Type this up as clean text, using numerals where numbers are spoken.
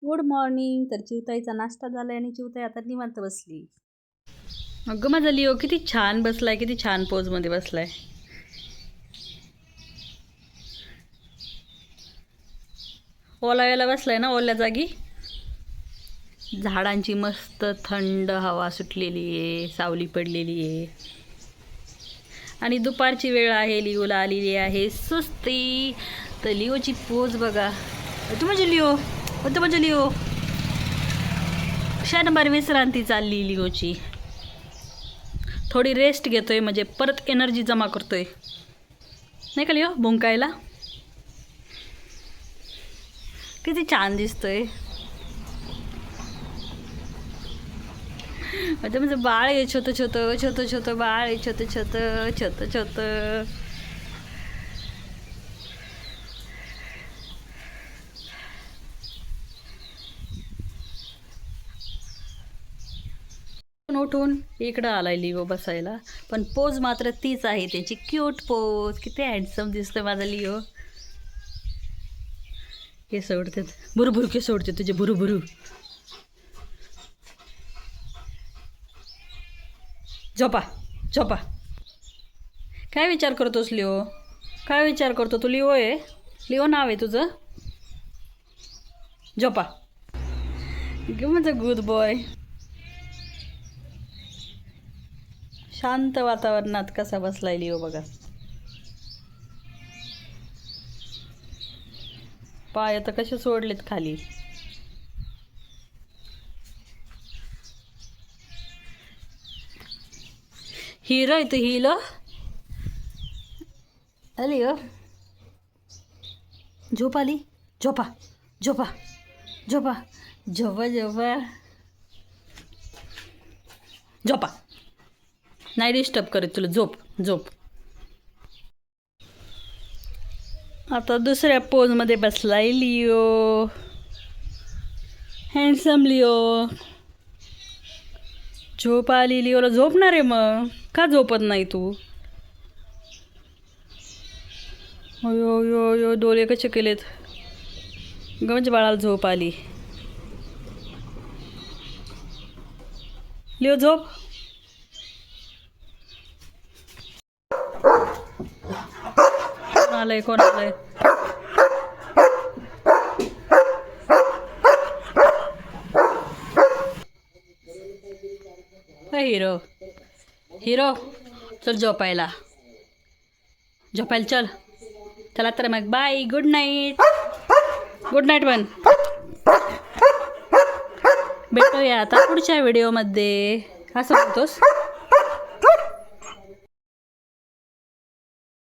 Good morning. तर चिवताईचा नाश्ता झाला आणि चिवताई आता निवांत बसली. अगं माझा लिओ किती छान बसलाय, किती छान पोजमध्ये बसलाय. ओलाव्याला बसलाय ना, ओल्या जागी. झाडांची मस्त थंड हवा सुटलेली आहे, सावली पडलेली आहे आणि दुपारची वेळ आहे. लिओला आलेली आहे सुस्ती. तर लिओची पोज बघा. तू म्हणजे लिओ, तू म्हणजे लिओ. 6 नंबर विश्रांती चालली लिओची. थोडी रेस्ट घेतोय म्हणजे परत एनर्जी जमा करतोय, नाही का लिओ? भुंकायला किती छान दिसतोय. म्हणजे म्हणजे बाळ आहे, छोटं छोटं छोटं छोटं बाळ आहे, छोटं छोटं छोटं छोटं. उठून इकडं आलाय लिओ बसायला, पण पोज मात्र तीच आहे त्याची. Cute pose. किती हँडसम दिसतोय माझा लिओ. केस ओढतात, भुरभुरू केस ओढते तुझे, भुरूभुरू. झोपा झोपा. काय विचार करतोस लिओ? काय विचार करतो तू? लिओ आहे, लिओ नाव आहे तुझं. झोपा. माझं गुड बॉय. शांत वातावरणात कसा बसलाय लिओ बघा. पाय आता कसे सोडलेत खाली. हिरो आहे तू, हिरो. लिओ झोप आली. झोपा झोपा झोपा झोपा झोपा झोपा. नाही डिस्टर्ब करत तुला. झोप झोप. आता दुसऱ्या पोजमध्ये बसलाय लिओ. Handsome Leo. झोप आली लिओला. झोपणार आहे मग, का झोपत नाही तू? अयो यो यो, डोळे कसे केलेत. गंज बाळाला झोप आली. लिओ झोप. कोण आलंय, कोण आलंय? हिरो, हिरो चल झोपायला. झोपायला चल. चला तर मग bye, good night. Good night one. भेटूया आता पुढच्या व्हिडिओमध्ये. असं म्हणतोस?